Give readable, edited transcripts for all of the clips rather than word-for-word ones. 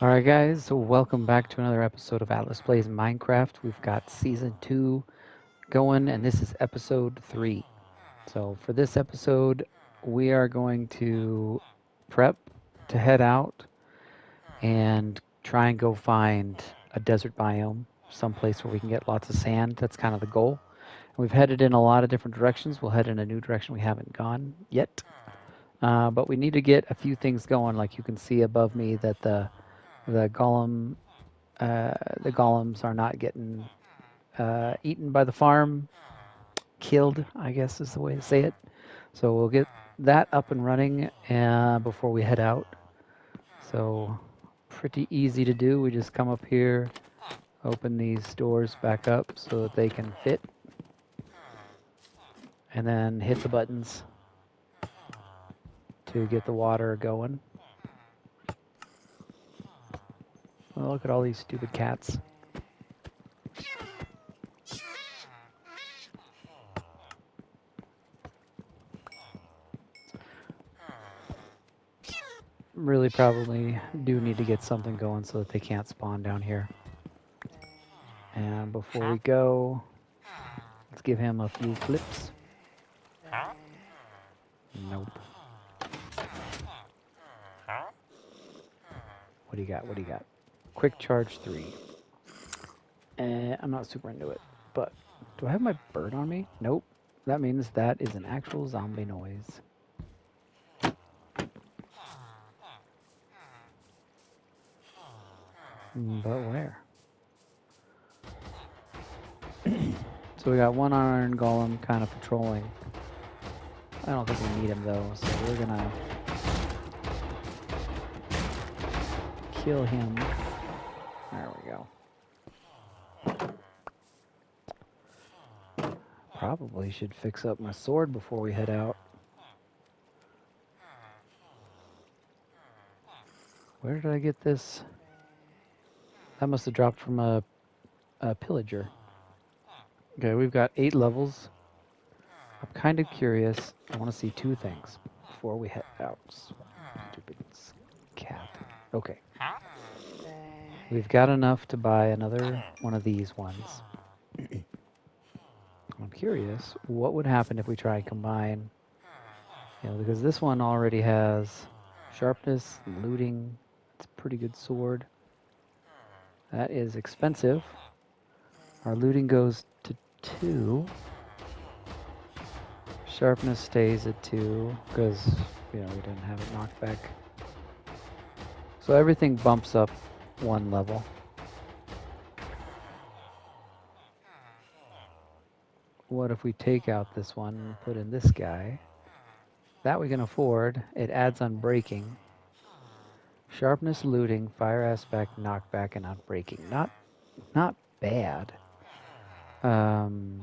Alright guys, so welcome back to another episode of Atlas Plays Minecraft. We've got Season 2 going, and this is Episode 3. So for this episode, we are going to prep to head out and try and go find a desert biome, someplace where we can get lots of sand. That's kind of the goal. We've headed in a lot of different directions. We'll head in a new direction we haven't gone yet. But we need to get a few things going. Like you can see above me that the golem the golems are not getting eaten by the farm, killed, I guess is the way to say it. So we'll get that up and running before we head out. So pretty easy to do. We just come up here, open these doors back up so that they can fit, and then hit the buttons to get the water going. Oh, look at all these stupid cats. Really probably do need to get something going so that they can't spawn down here. And before we go, let's give him a few flips. Nope. What do you got? What do you got? Quick charge 3. I'm not super into it, but do I have my bird on me? Nope. That means that is an actual zombie noise. But where? So we got one iron golem kind of patrolling. I don't think we need him though, so we're gonna kill him. There we go. Probably should fix up my sword before we head out. Where did I get this? That must have dropped from a pillager. Okay, we've got 8 levels. I'm kind of curious. I want to see 2 things before we head out. Stupid cat. Okay. We've got enough to buy another one of these ones. I'm curious, what would happen if we try and combine, because this one already has sharpness, looting. It's a pretty good sword. That is expensive. Our looting goes to 2. Sharpness stays at 2 because, we didn't have it knocked back. So everything bumps up 1 level. What if we take out this one and put in this guy? That we can afford. It adds on breaking. Sharpness, looting, fire aspect, knockback, and unbreaking. Not bad. Power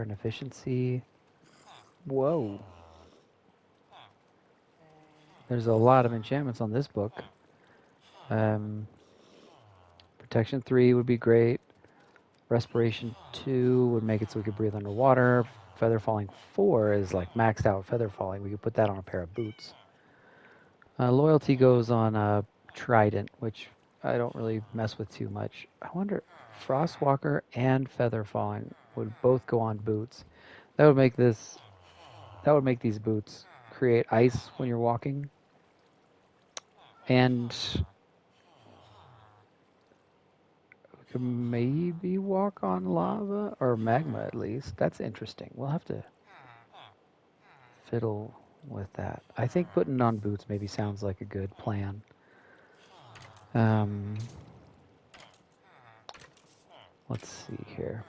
and efficiency. Whoa. There's a lot of enchantments on this book. Protection 3 would be great. Respiration 2 would make it so we could breathe underwater. Feather falling 4 is like maxed out feather falling. We could put that on a pair of boots. Loyalty goes on a trident, which I don't really mess with too much. I wonder, Frostwalker and feather falling would both go on boots. That would make these boots create ice when you're walking. And we could maybe walk on lava or magma at least. That's interesting. We'll have to fiddle with that. I think putting on boots maybe sounds like a good plan. Let's see here.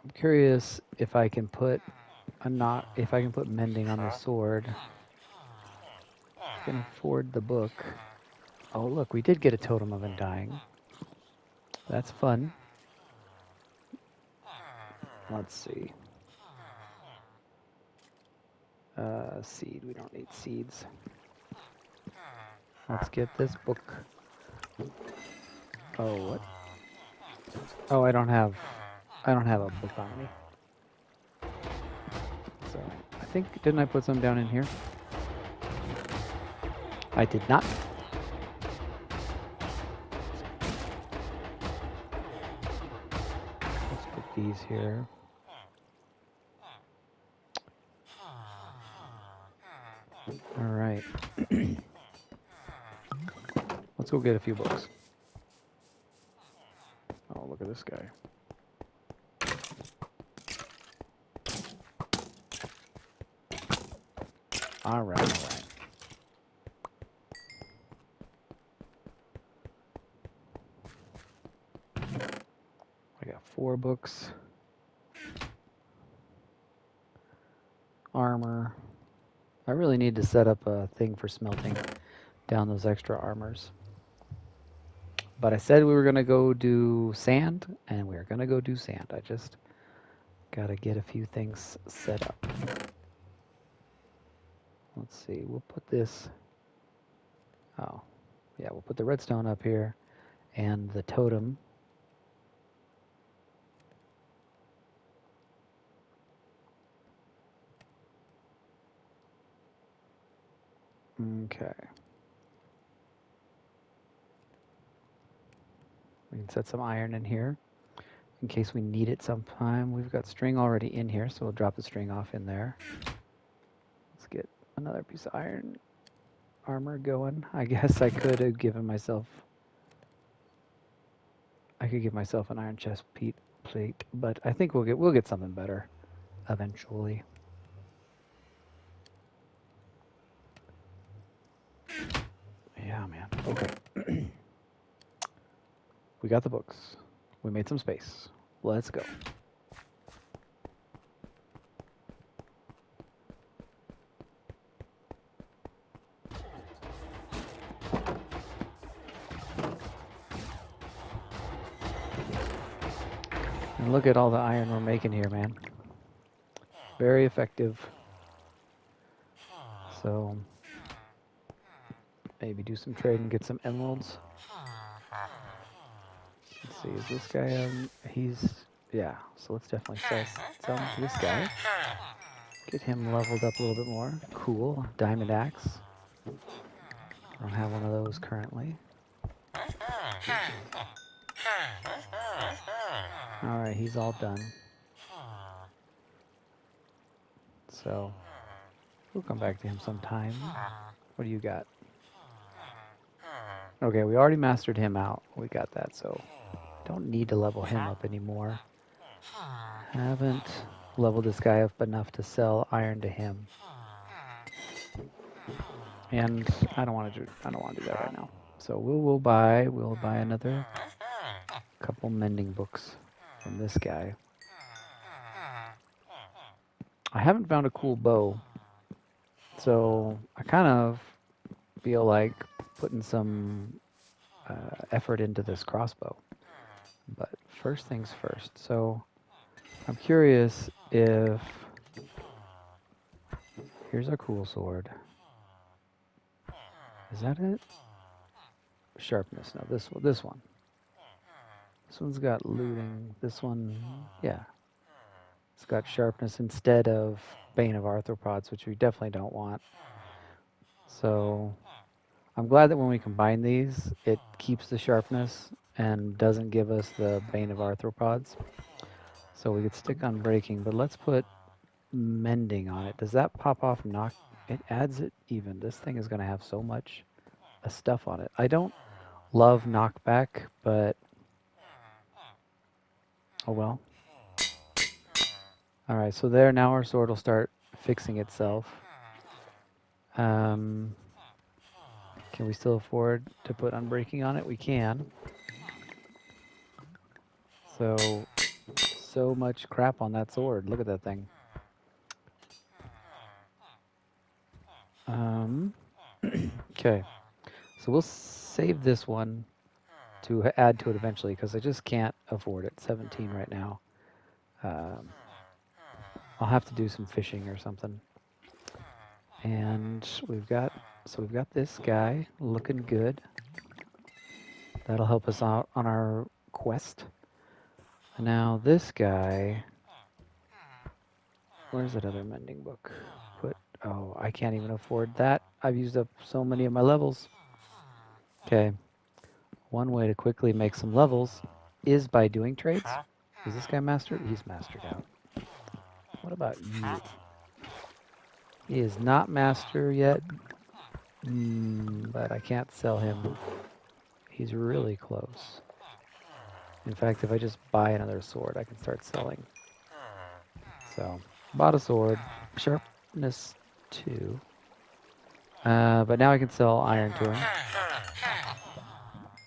I'm curious if I can put mending on the sword. I can afford the book. Oh look, we did get a totem of undying. That's fun. Let's see. Seed. We don't need seeds. Let's get this book. Oh, what? Oh, I don't have a book on me. So, I think, didn't I put some down in here? I did not. Let's put these here. All right. Let's go get a few books. Oh, look at this guy. All right, all right. I got 4 books. Armor. I really need to set up a thing for smelting down those extra armors. But I said we were going to go do sand, and we're going to go do sand. I just got to get a few things set up. Let's see, we'll put this, oh, yeah, we'll put the redstone up here, and the totem. Okay. We can set some iron in here, in case we need it sometime. We've got string already in here, so we'll drop the string off in there. Let's get another piece of iron armor going. I guess I could have given myself, I could give myself an iron chest plate, but I think we'll get something better eventually. Yeah, man. Okay. We got the books. We made some space. Let's go. And look at all the iron we're making here, man. Very effective. So maybe do some trade and get some emeralds. Let's see, is this guy, yeah, so let's definitely sell some to this guy. Get him leveled up a little bit more. Cool, diamond axe. I don't have one of those currently. Alright, he's all done. So, we'll come back to him sometime. What do you got? Okay, we already mastered him out. We got that, so don't need to level him up anymore. Haven't leveled this guy up enough to sell iron to him. And I don't want to do that right now. So we'll buy another couple mending books from this guy. I haven't found a cool bow, so I kind of feel like putting some effort into this crossbow. But first things first. So I'm curious if here's a cool sword. Is that it? Sharpness. No, this one. This one's got looting. This one, yeah. It's got sharpness instead of Bane of Arthropods, which we definitely don't want. So I'm glad that when we combine these, it keeps the sharpness and doesn't give us the Bane of Arthropods. So we could stick on breaking, but let's put mending on it. Does that pop off knock? It adds it even. This thing is going to have so much stuff on it. I don't love knockback, but oh well. Alright, so there, now our sword will start fixing itself. Can we still afford to put unbreaking on it? We can. So much crap on that sword. Look at that thing. Okay. So we'll save this one to add to it eventually because I just can't afford it. 17 right now. I'll have to do some fishing or something. And we've got this guy looking good. That'll help us out on our quest. Now this guy, where's that other mending book? I can't even afford that. I've used up so many of my levels. Okay. One way to quickly make some levels is by doing trades. Is this guy mastered? He's mastered out. What about you? He is not master yet, but I can't sell him. He's really close. In fact, if I just buy another sword, I can start selling. So, bought a sword, sharpness 2. But now I can sell iron to him.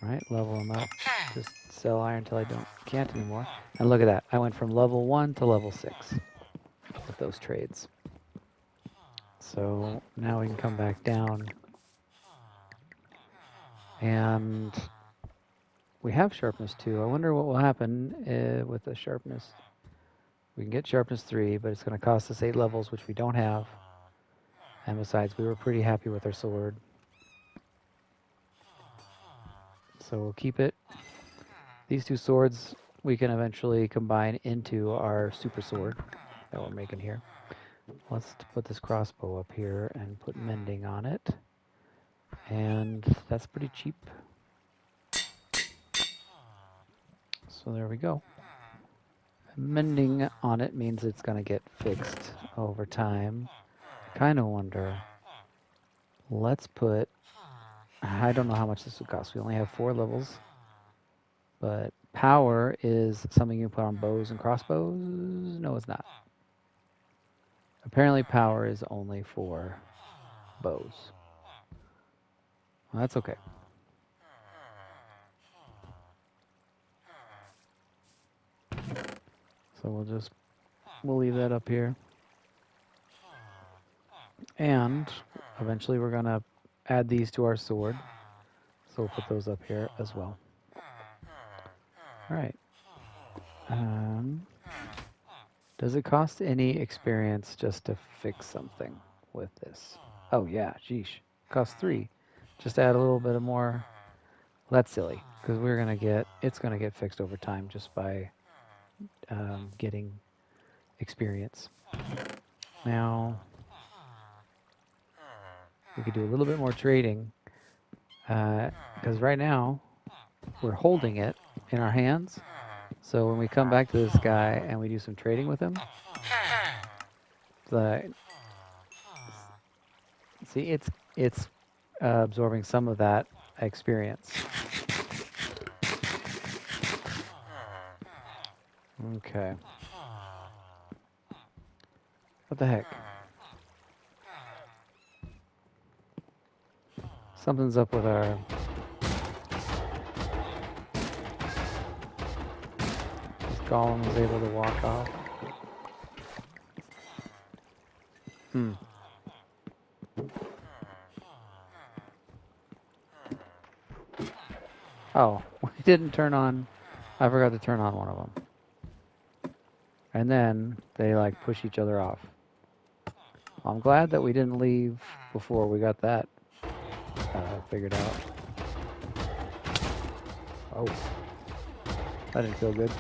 Right, level him up. Just sell iron until I can't anymore. And look at that. I went from level 1 to level 6 with those trades. So now we can come back down. And we have sharpness 2. I wonder what will happen with the sharpness. We can get sharpness 3, but it's going to cost us 8 levels, which we don't have. And besides, we were pretty happy with our sword. So we'll keep it. These two swords we can eventually combine into our super sword that we're making here. Let's put this crossbow up here and put mending on it. And that's pretty cheap. So there we go. Mending on it means it's going to get fixed over time. Kind of wonder. Let's put... I don't know how much this would cost. We only have 4 levels. But power is something you put on bows and crossbows? No, it's not. Apparently power is only for bows. Well, that's okay. So we'll leave that up here. And eventually we're going to add these to our sword. So we'll put those up here as well. All right. Does it cost any experience just to fix something with this? Oh yeah, sheesh. Costs 3. Just add a little bit of more. Well, that's silly, because it's gonna get fixed over time just by getting experience. Now we could do a little bit more trading, because right now we're holding it in our hands. So when we come back to this guy and we do some trading with him, see, it's absorbing some of that experience. Okay. What the heck? Something's up with our... This golem was able to walk off. Oh, we didn't turn on... I forgot to turn on one of them. And then they like push each other off. Well, I'm glad that we didn't leave before we got that figured out. Oh, that didn't feel good.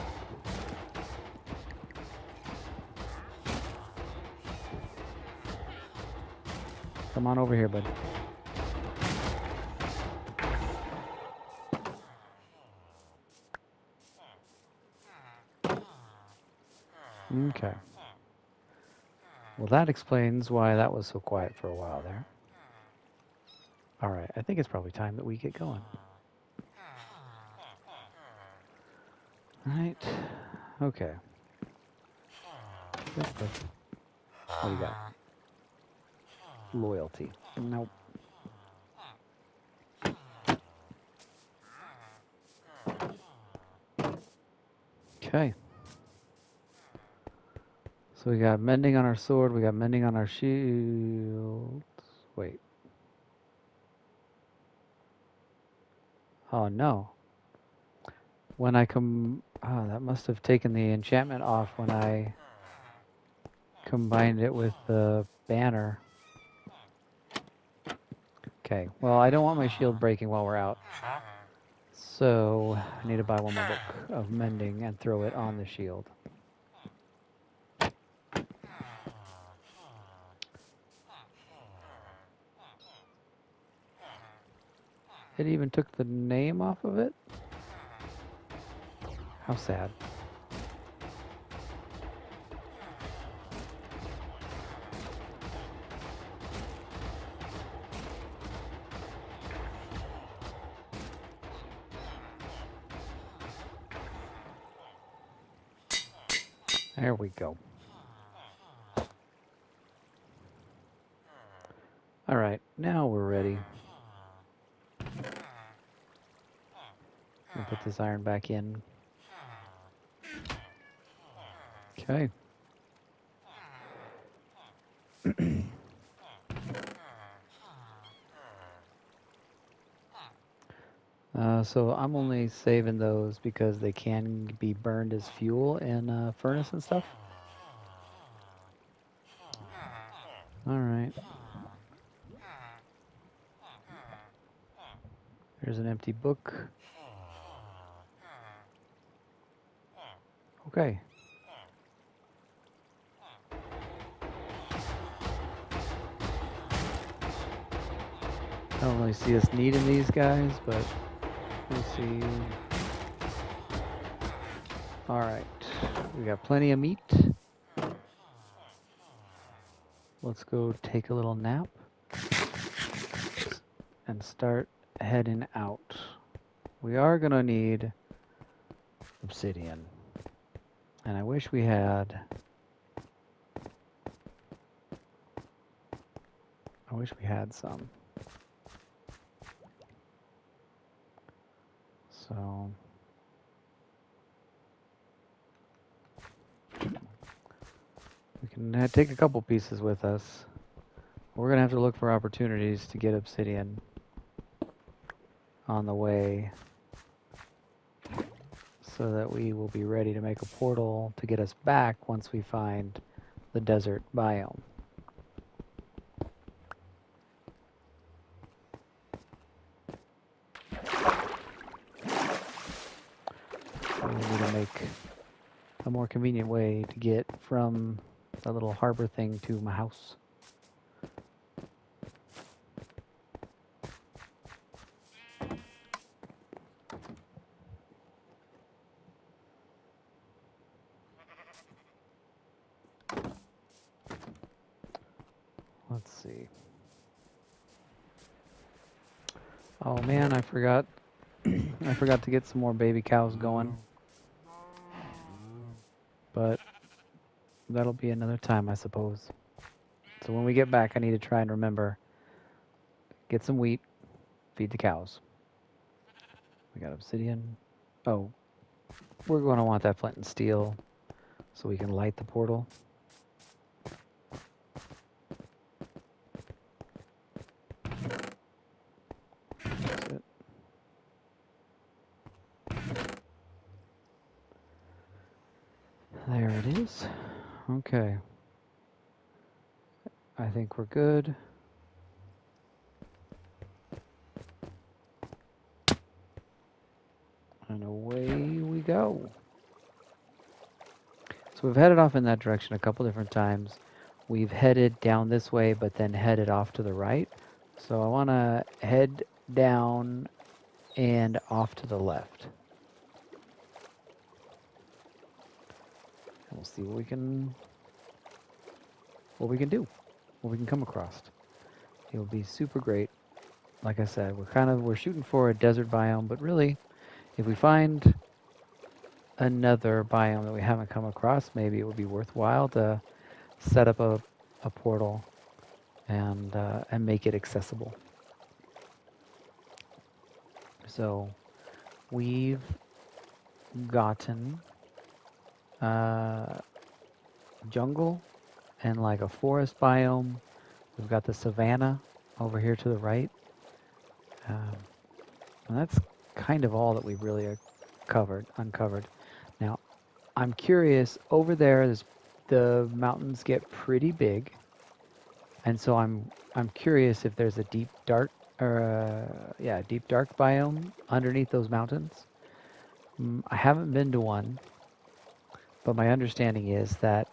Come on over here, bud. Okay. Well, that explains why that was so quiet for a while there. All right, I think it's probably time that we get going. All right. Okay. What do you got? Loyalty. Nope. Okay. So we got mending on our sword, we got mending on our shields. Wait. Oh no. When I that must have taken the enchantment off when I combined it with the banner. Okay, well I don't want my shield breaking while we're out. So I need to buy one more book of mending and throw it on the shield. It even took the name off of it? How sad. There we go. All right, now we're ready. I'll put this iron back in. Okay. So I'm only saving those because they can be burned as fuel in a furnace and stuff. All right. There's an empty book. Okay. I don't really see us needing these guys, but we'll see. All right. We got plenty of meat. Let's go take a little nap and start heading out. We are going to need obsidian. And I wish we had... some. So... we can take a couple pieces with us. We're going to have to look for opportunities to get obsidian on the way so that we will be ready to make a portal to get us back once we find the desert biome. We need to make a more convenient way to get from the little harbor thing to my house. Let's see. Oh man, I forgot. I forgot to get some more baby cows going. But that'll be another time, I suppose. So when we get back, I need to try and remember. Get some wheat, feed the cows. We got obsidian. Oh, we're going to want that flint and steel so we can light the portal. That's it. There it is. Okay. I think we're good. And away we go. So we've headed off in that direction a couple different times. We've headed down this way, but then headed off to the right. So I want to head down and off to the left. And we'll see what we can do, what we can come across. It'll be super great. Like I said, we're shooting for a desert biome, but really, if we find another biome that we haven't come across, maybe it would be worthwhile to set up a portal and make it accessible. So we've gotten jungle and like a forest biome. We've got the savanna over here to the right. And that's kind of all that we've really uncovered. Now, I'm curious, over there, the mountains get pretty big. And so I'm curious if there's a deep dark biome underneath those mountains. I haven't been to one, but my understanding is that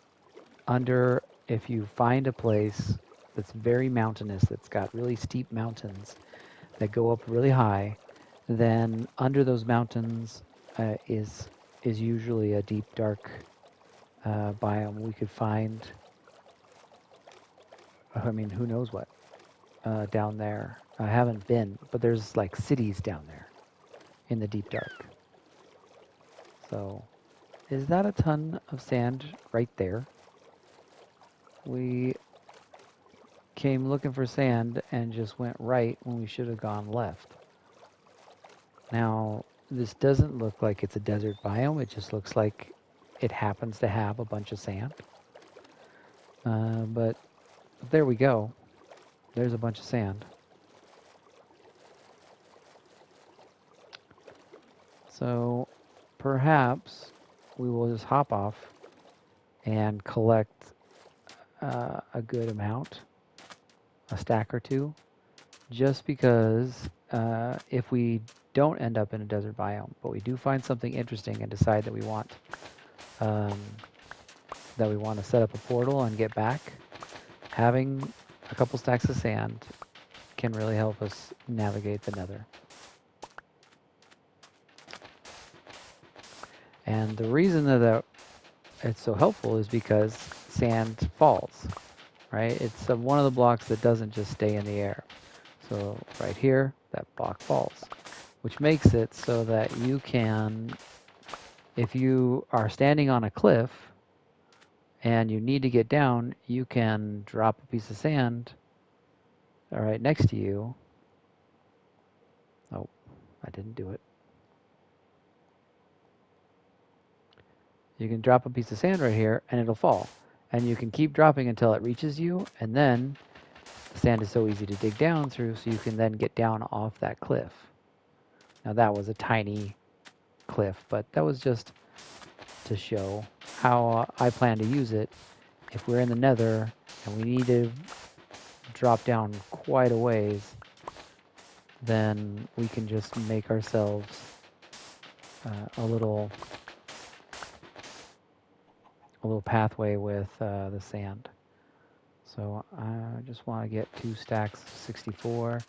if you find a place that's very mountainous, that's got really steep mountains, that go up really high. Then under those mountains is usually a deep, dark biome. We could find, I mean, who knows what down there. I haven't been, but there's like cities down there in the deep dark. So, is that a ton of sand right there? We came looking for sand and just went right when we should have gone left. Now, this doesn't look like it's a desert biome. It just looks like it happens to have a bunch of sand. But there we go. There's a bunch of sand. So perhaps we will just hop off and collect a good amount, a stack or two, just because if we don't end up in a desert biome, but we do find something interesting and decide that we want to set up a portal and get back, having a couple stacks of sand can really help us navigate the nether. And the reason that it's so helpful is because sand falls, right? It's one of the blocks that doesn't just stay in the air. So right here, that block falls, which makes it so that you can, if you are standing on a cliff and you need to get down, you can drop a piece of sand right next to you. Oh, I didn't do it. You can drop a piece of sand right here and it'll fall. And you can keep dropping until it reaches you, and then the sand is so easy to dig down through, so you can then get down off that cliff. Now that was a tiny cliff, but that was just to show how I plan to use it. If we're in the nether and we need to drop down quite a ways, then we can just make ourselves a little pathway with the sand. So I just want to get 2 stacks of 64.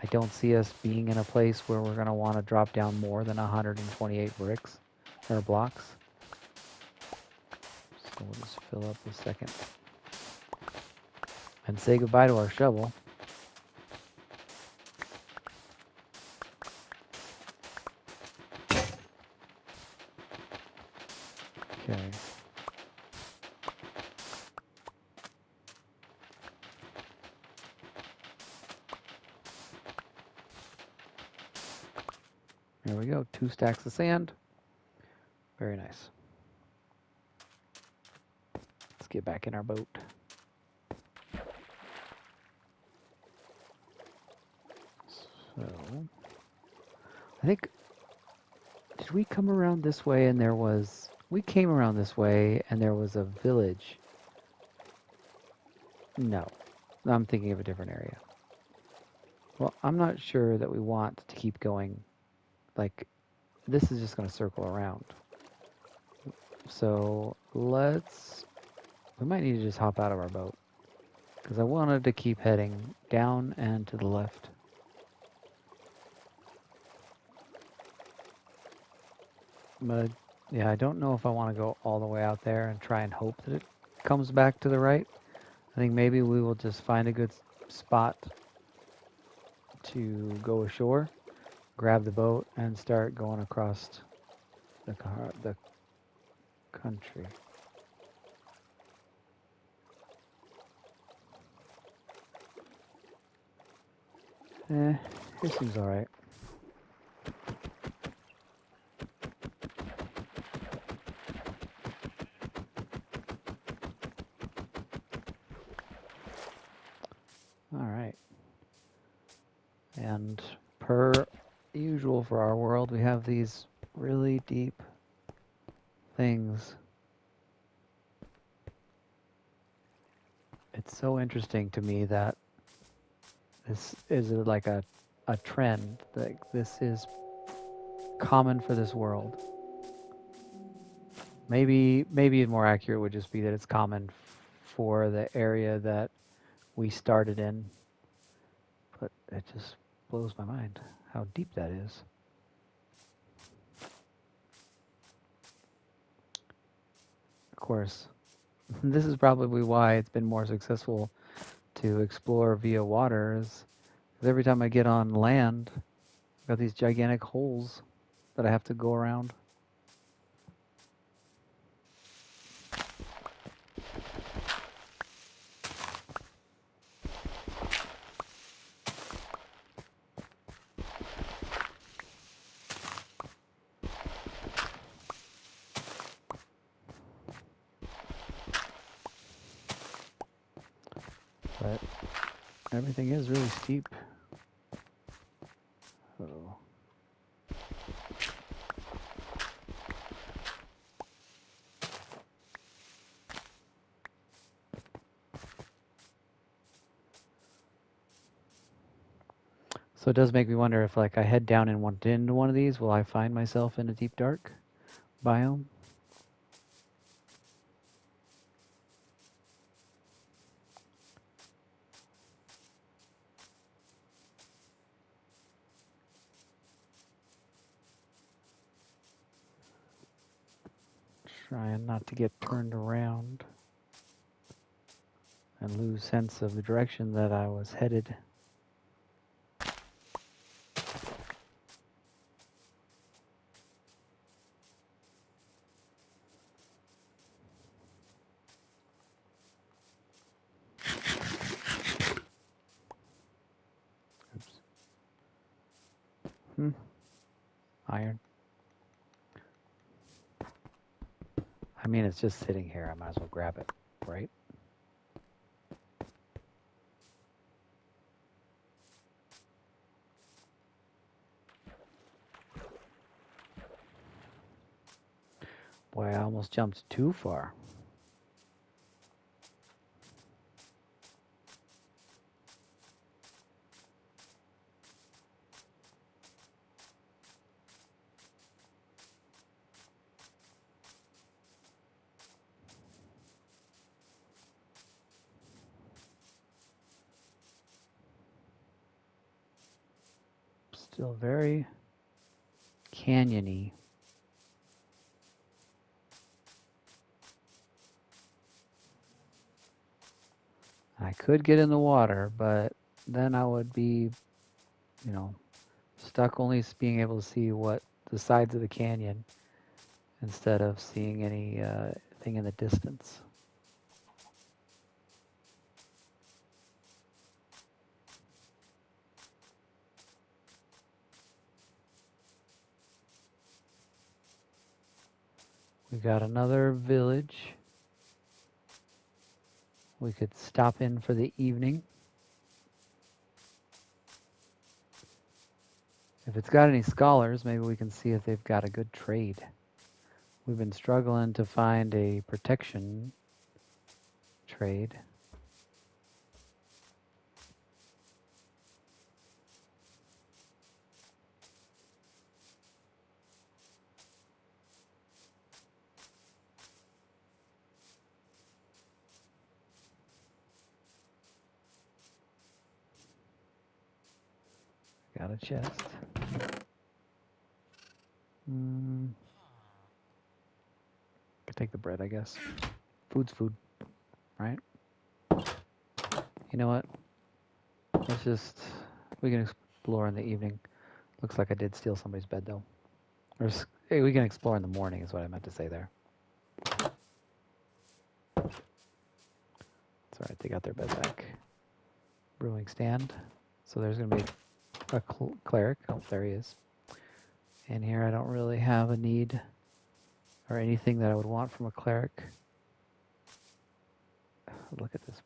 I don't see us being in a place where we're going to want to drop down more than 128 bricks or blocks. So we'll just fill up a second and say goodbye to our shovel. Okay. There we go, 2 stacks of sand. Very nice. Let's get back in our boat. So, I think, did we come around this way and there was, we came around this way and there was a village. No, I'm thinking of a different area. Well, I'm not sure that we want to keep going. Like, this is just going to circle around. So we might need to just hop out of our boat, because I wanted to keep heading down and to the left. But yeah, I don't know if I want to go all the way out there and try and hope that it comes back to the right. I think maybe we will just find a good spot to go ashore, grab the boat, and start going across the country. Here seems alright. Alright. And per usual for our world, we have these really deep things. It's so interesting to me that this is like a trend. Like, this is common for this world. Maybe more accurate would just be that it's common for the area that we started in. But it just blows my mind how deep that is. Of course, this is probably why it's been more successful to explore via water, is 'cause every time I get on land, I've got these gigantic holes that I have to go around. But everything is really steep. Oh. So it does make me wonder if, like, I head down into one of these, will I find myself in a deep dark biome? Trying not to get turned around and lose sense of the direction that I was headed. Oops. Iron. I mean, it's just sitting here. I might as well grab it, right? Boy, I almost jumped too far. Still very canyony. I could get in the water, but then I would be, you know, stuck only being able to see what the sides of the canyon instead of seeing any thing in the distance. We got another village. We could stop in for the evening. If it's got any scholars, maybe we can see if they've got a good trade. We've been struggling to find a protection trade. Got a chest. Could take the bread, I guess. Food's food, right? You know what? Let's just, we can explore in the evening. Looks like I did steal somebody's bed, though. Or, hey, we can explore in the morning is what I meant to say there. It's alright, they got their bed back. Brewing stand. So there's going to be a cleric. Oh, there he is. And here I don't really have a need or anything that I would want from a cleric. Look at this.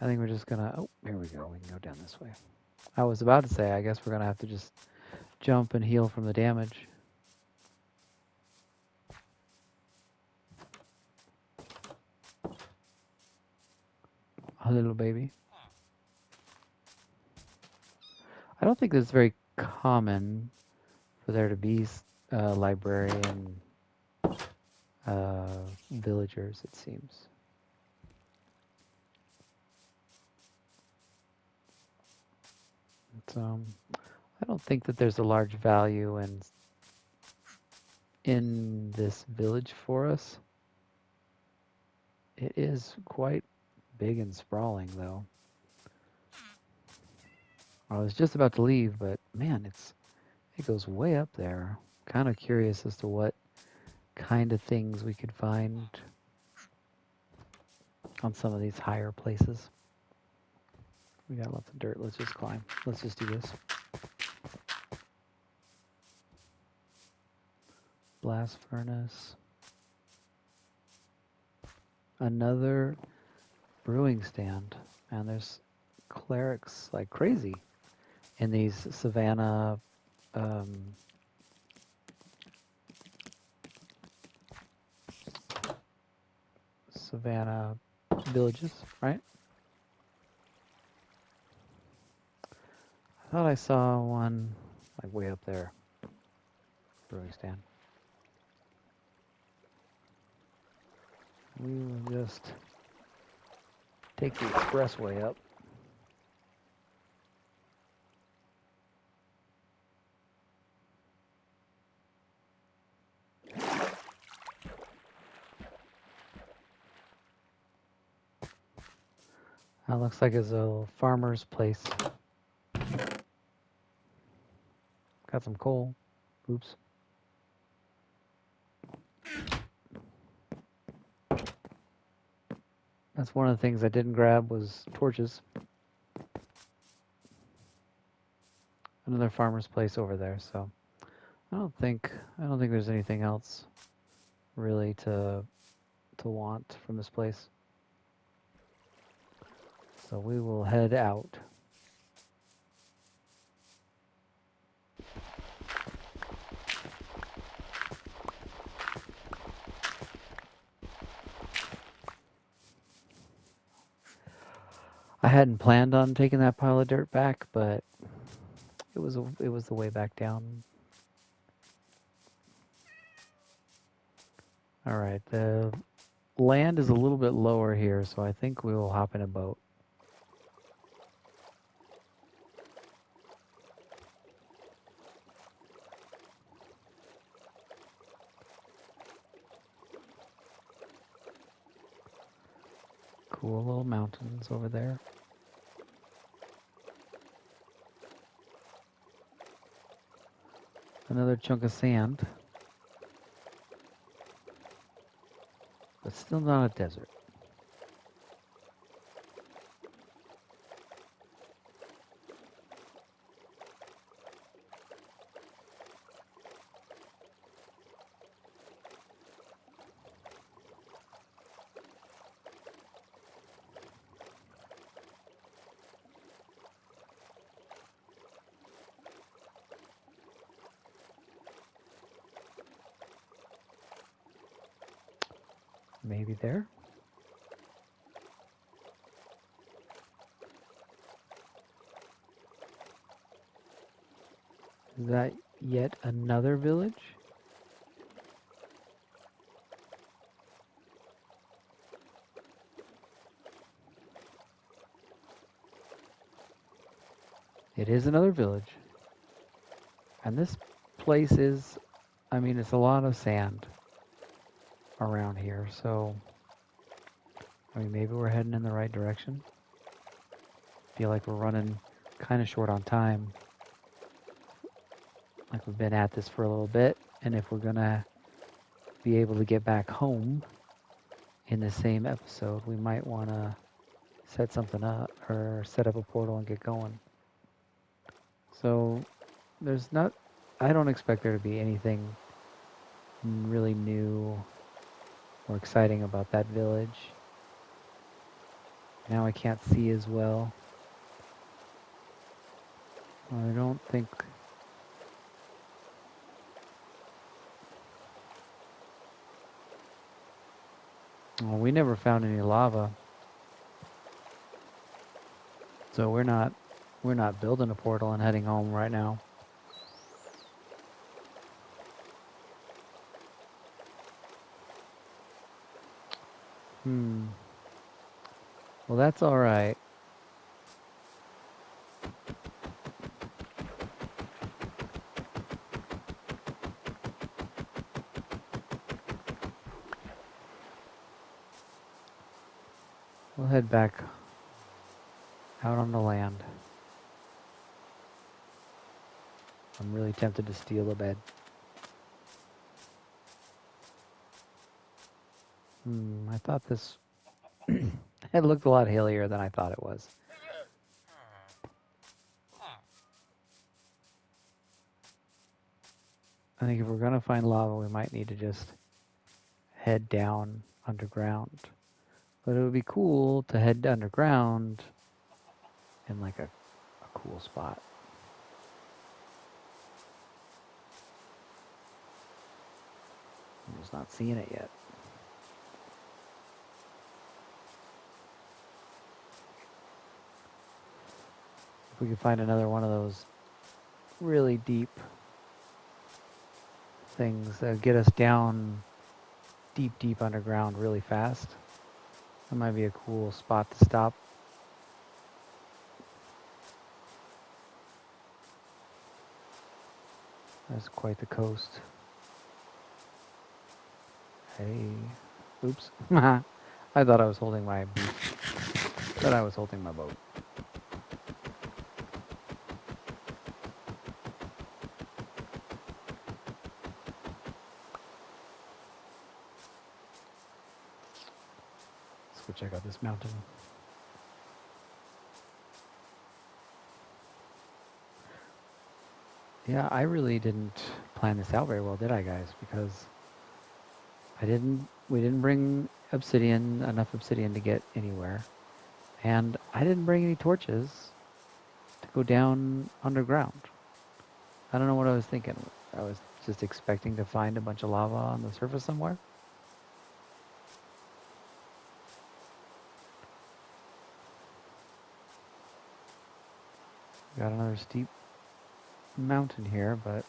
I think we're just gonna, oh, here we go. We can go down this way. I was about to say, I guess we're gonna have to just jump and heal from the damage. A little baby. I don't think it's very common for there to be a librarian villagers, it seems. So I don't think that there's a large value in this village for us. It is quite big and sprawling, though. I was just about to leave, but man, it goes way up there. Kind of curious as to what kind of things we could find on some of these higher places. We got lots of dirt. Let's just climb. Let's just do this. Blast furnace. Another brewing stand. And there's clerics like crazy in these savannah savannah villages, right? I thought I saw one like way up there. Brewing stand. We will just take the expressway up. That looks like it's a farmer's place. Got some coal. Oops. That's one of the things I didn't grab was torches. Another farmer's place over there, so I don't think there's anything else really to want from this place. So we will head out. I hadn't planned on taking that pile of dirt back, but it was the way back down. All right, the land is a little bit lower here, so I think we will hop in a boat. Cool little mountains over there. Another chunk of sand. But still not a desert. Maybe there. Is that yet another village? It is another village. And this place is, I mean, it's a lot of sand around here, so I mean, maybe we're heading in the right direction. Feel like we're running kind of short on time. Like we've been at this for a little bit, and if we're gonna be able to get back home in the same episode, we might want to set something up or set up a portal and get going. So there's not, I don't expect there to be anything really new or exciting about that village. Now I can't see as well. I don't think... Well, we never found any lava. So we're not building a portal and heading home right now. Well, that's all right. We'll head back out on the land. I'm really tempted to steal a bed. I thought this it looked a lot hillier than I thought it was. I think if we're going to find lava, we might need to just head down underground. But it would be cool to head underground in like a cool spot. I'm just not seeing it yet. If we could find another one of those really deep things that get us down deep underground really fast, that might be a cool spot to stop. That's quite the coast. Hey, oops. I thought I was holding my boat. Thought I was holding my boat. Let's go check out this mountain. Yeah, I really didn't plan this out very well, did I, guys? Because we didn't bring enough obsidian to get anywhere. And I didn't bring any torches to go down underground. I don't know what I was thinking. I was just expecting to find a bunch of lava on the surface somewhere. Got another steep mountain here, but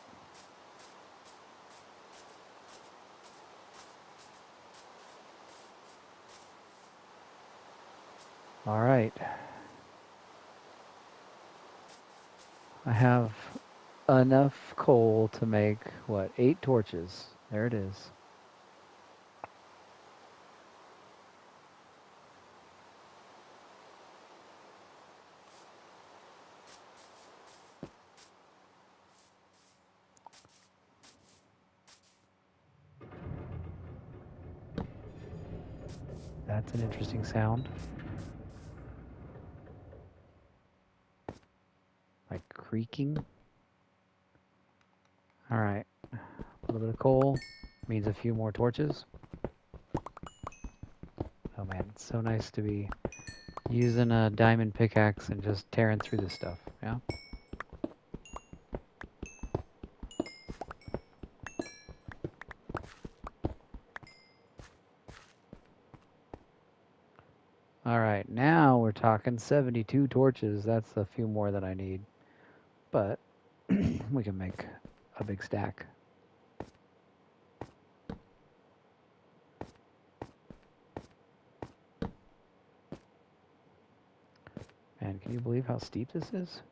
all right. I have enough coal to make, what, 8 torches. There it is. That's an interesting sound. Like creaking. All right. A little bit of coal means a few more torches. Oh man, it's so nice to be using a diamond pickaxe and just tearing through this stuff, yeah? Alright, now we're talking 72 torches. That's a few more than I need. But we can make a big stack. Man, can you believe how steep this is?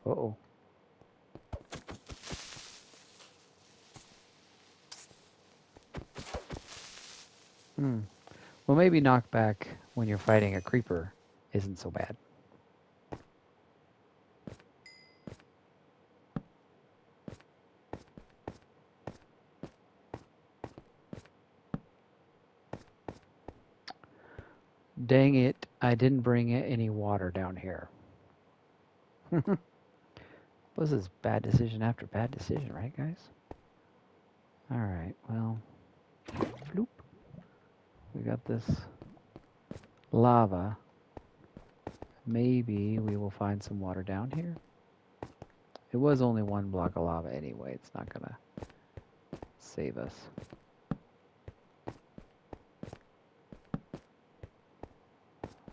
Uh-oh. Well, maybe knockback when you're fighting a creeper isn't so bad. Dang it, I didn't bring any water down here. This is bad decision after bad decision, right, guys? Alright, well, floop. We got this lava. Maybe we will find some water down here. It was only 1 block of lava anyway. It's not gonna save us.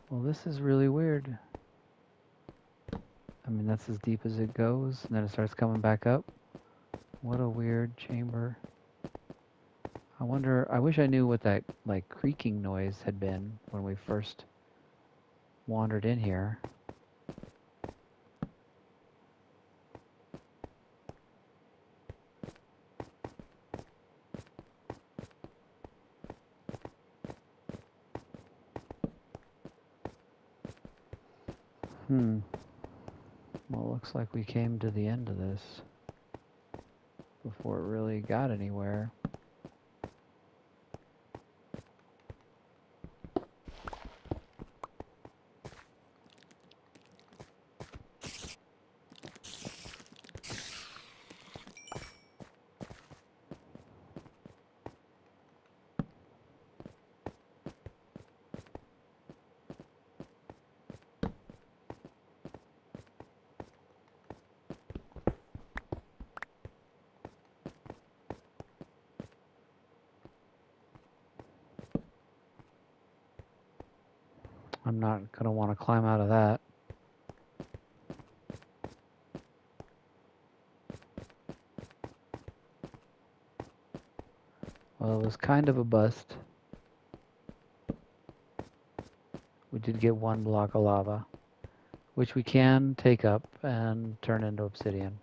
Well, this is really weird. I mean, that's as deep as it goes, and then it starts coming back up. What a weird chamber. I wonder, I wish I knew what that like creaking noise had been when we first wandered in here. Well, it looks like we came to the end of this before it really got anywhere. I'm not going to want to climb out of that. Well, it was kind of a bust. We did get one block of lava, which we can take up and turn into obsidian.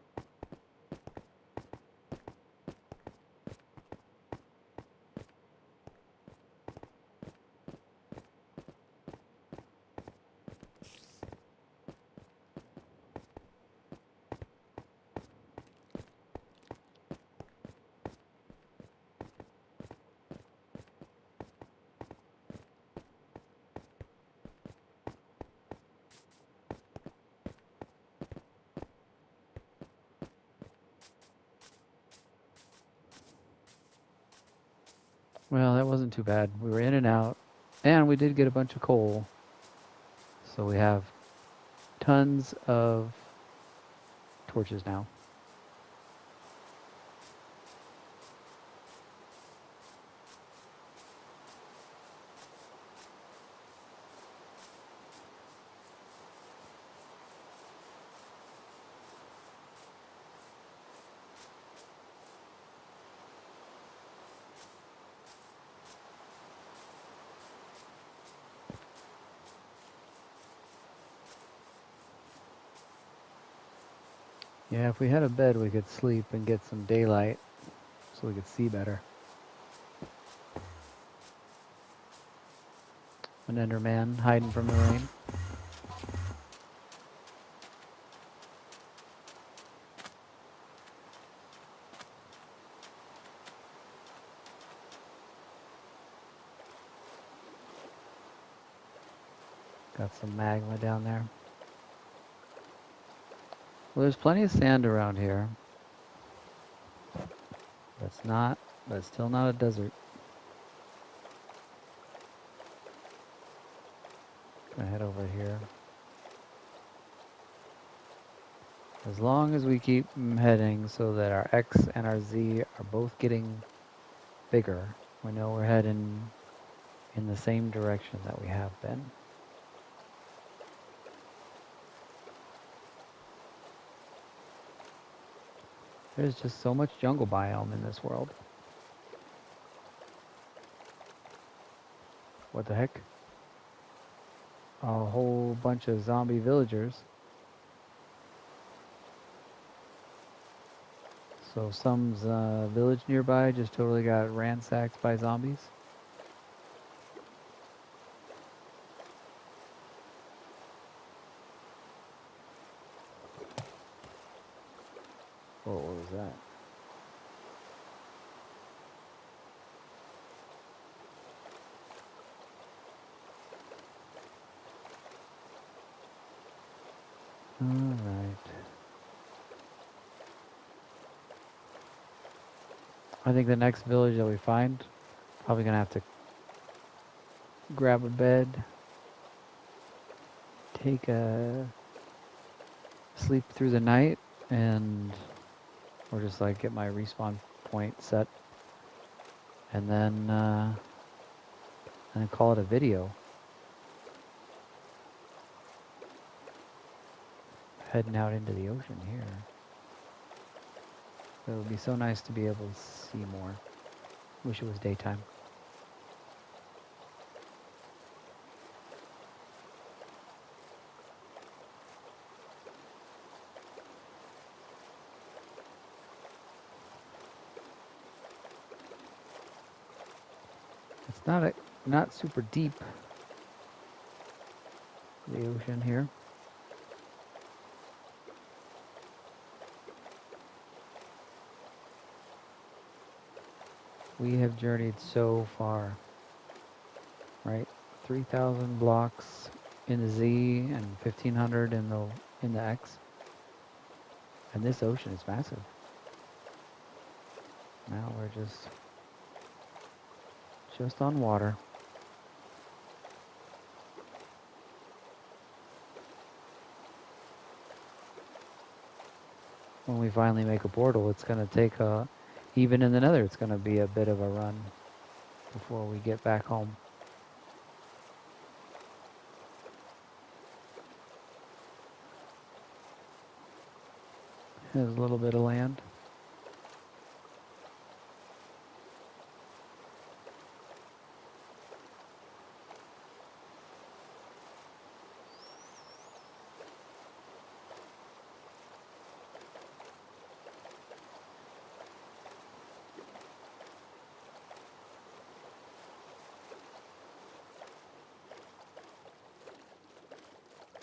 Well, that wasn't too bad. We were in and out, and we did get a bunch of coal. So we have tons of torches now. Yeah, if we had a bed, we could sleep and get some daylight so we could see better. An Enderman hiding from the rain. Got some magma down there. Well, there's plenty of sand around here. That's still not a desert. Gonna head over here. As long as we keep heading so that our X and our Z are both getting bigger, we know we're heading in the same direction that we have been. There's just so much jungle biome in this world. What the heck? A whole bunch of zombie villagers. So some village nearby just totally got ransacked by zombies. Whoa, what was that? Alright. I think the next village that we find, probably gonna have to grab a bed, take a sleep through the night, and or just like get my respawn point set, and then call it a video. Heading out into the ocean here. It would be so nice to be able to see more. Wish it was daytime. It's not super deep, the ocean here. We have journeyed so far, right? 3,000 blocks in the Z and 1,500 in the X. And this ocean is massive. Now we're just on water. When we finally make a portal, it's going to take even in the Nether, it's going to be a bit of a run before we get back home. There's a little bit of land.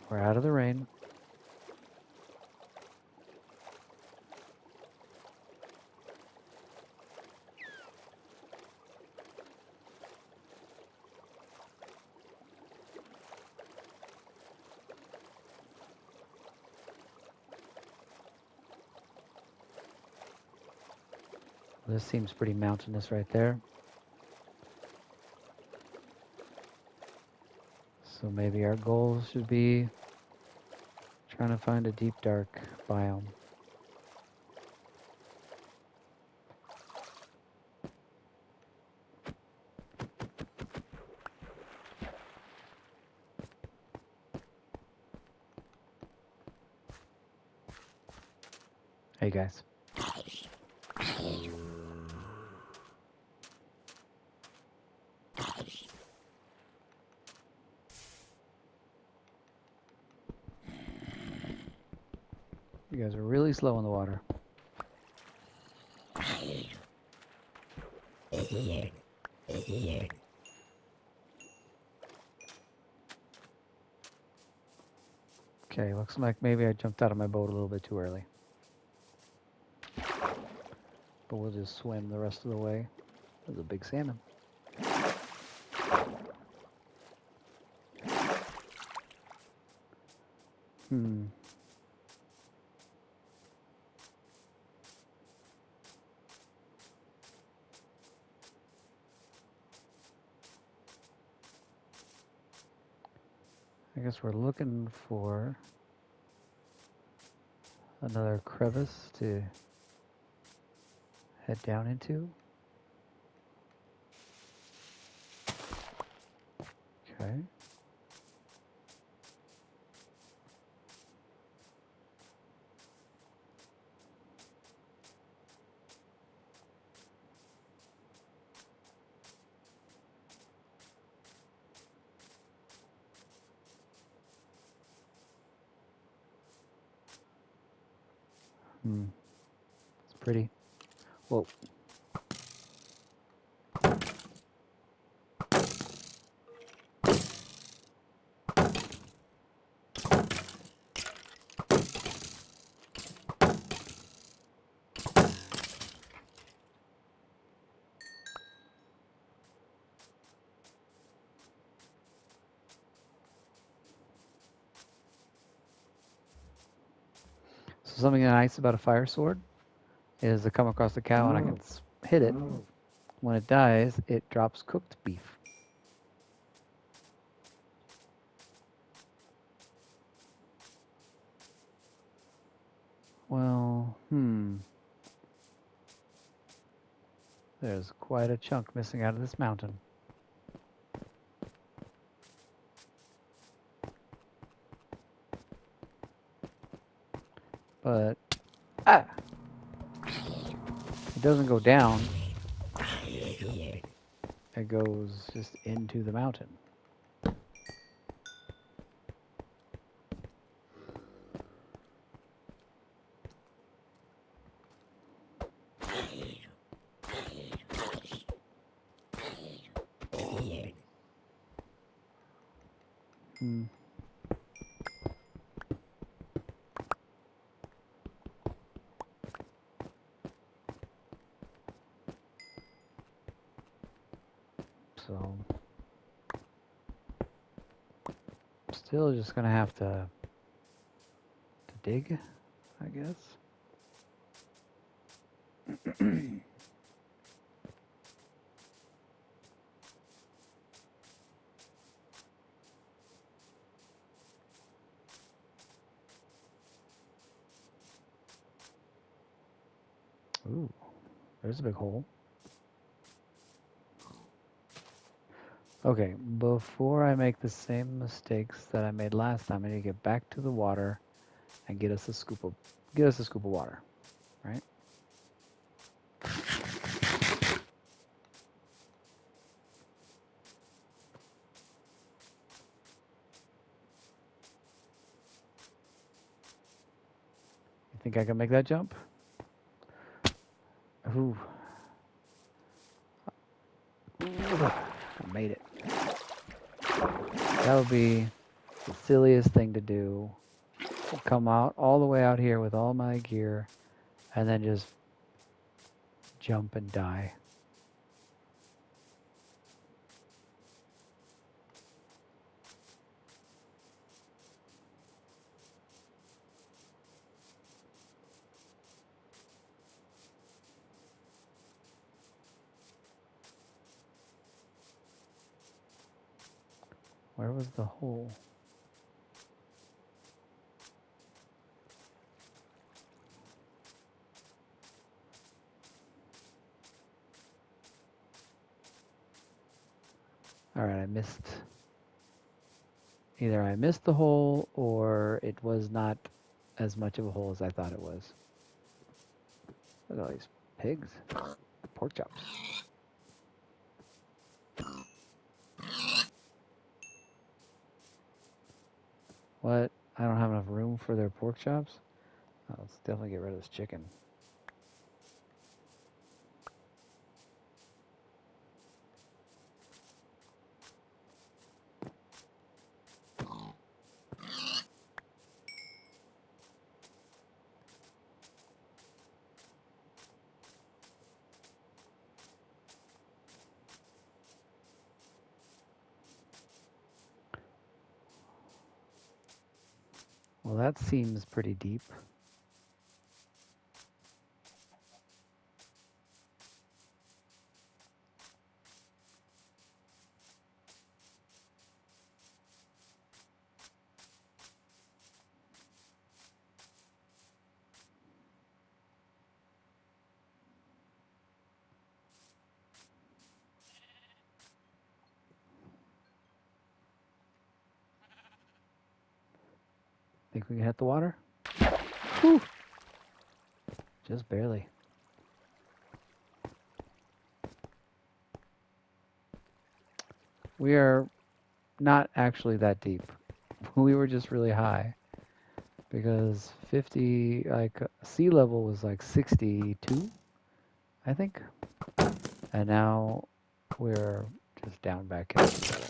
We're out of the rain. This seems pretty mountainous right there. So maybe our goal should be trying to find a deep, dark biome. Hey guys. You guys are really slow in the water. Okay, looks like maybe I jumped out of my boat a little bit too early. But we'll just swim the rest of the way. There's a big salmon. I guess we're looking for another crevice to head down into. Okay. It's pretty. Whoa. So something nice about a fire sword is to come across the cow and I can hit it. When it dies, it drops cooked beef. Well, there's quite a chunk missing out of this mountain. But, it doesn't go down. it goes just into the mountain. Hmm. So, still just gonna have to dig, I guess. Ooh, there's a big hole. Okay, before I make the same mistakes that I made last time, I need to get back to the water and get us a scoop of water, right? You think I can make that jump? Ooh. I made it. That would be the silliest thing to do. Come out all the way out here with all my gear and then just jump and die. Where was the hole? Alright, I missed. Either I missed the hole or it was not as much of a hole as I thought it was. Look at all these pigs. Pork chops. What? I don't have enough room for their pork chops? Oh, let's definitely get rid of this chicken. Well, that seems pretty deep. Think we can hit the water? Whew. Just barely. We are not actually that deep. We were just really high. Because 50, like, sea level was like 62, I think. And now we're just down back at sea level.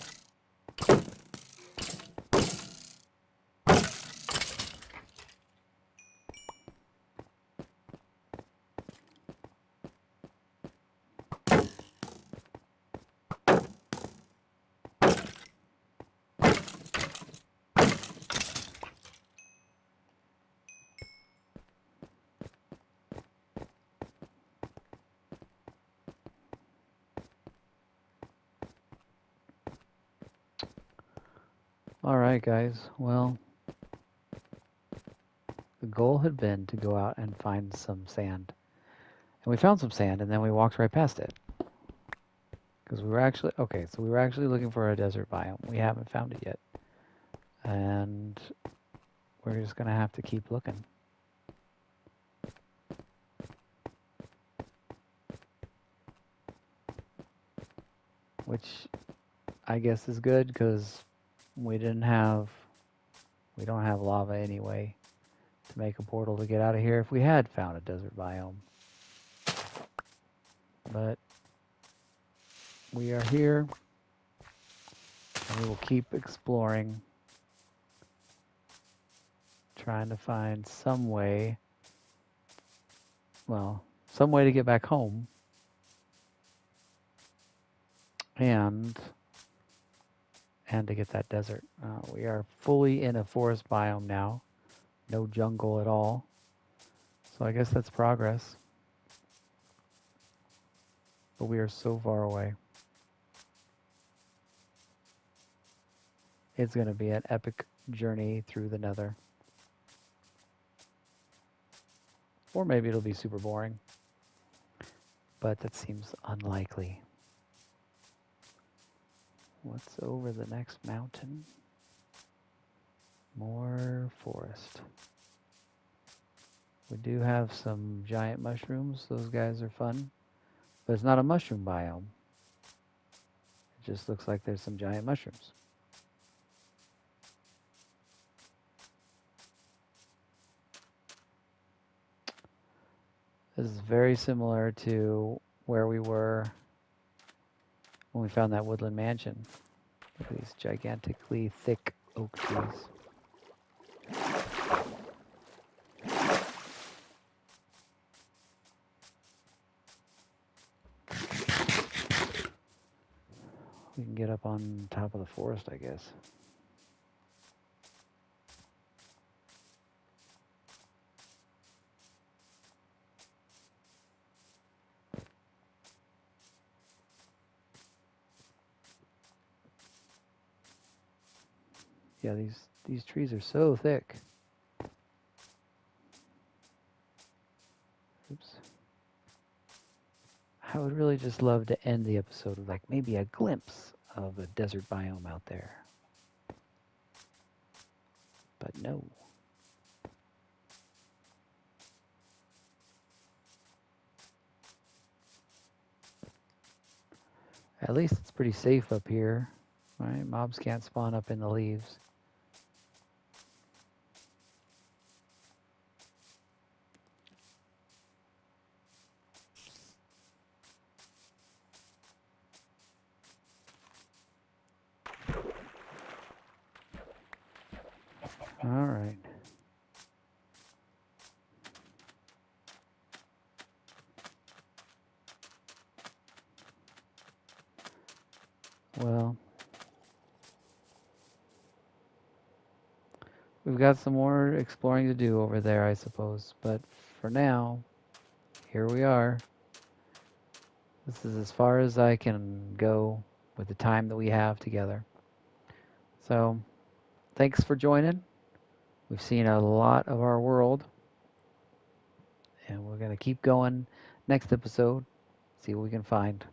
Alright guys, well, the goal had been to go out and find some sand. And we found some sand and then we walked right past it. Because we were actually, okay, so we were actually looking for a desert biome. We haven't found it yet. And we're just going to have to keep looking. which I guess is good because we don't have lava anyway to make a portal to get out of here if we had found a desert biome. But we are here, and we will keep exploring, trying to find some way to get back home and to get that desert. We are fully in a forest biome now, no jungle at all. So I guess that's progress. But we are so far away. It's going to be an epic journey through the nether. Or maybe it'll be super boring. But that seems unlikely. What's over the next mountain? More forest. We do have some giant mushrooms. Those guys are fun. But it's not a mushroom biome. It just looks like there's some giant mushrooms. This is very similar to where we were when we found that woodland mansion. Look at these gigantically thick oak trees. We can get up on top of the forest, I guess. Yeah, these trees are so thick. Oops. I would really just love to end the episode with like maybe a glimpse of a desert biome out there. But no. At least it's pretty safe up here, right? Mobs can't spawn up in the leaves. All right. Well, we've got some more exploring to do over there, I suppose. But for now, here we are. This is as far as I can go with the time that we have together. So, thanks for joining. We've seen a lot of our world. And we're going to keep going next episode, see what we can find.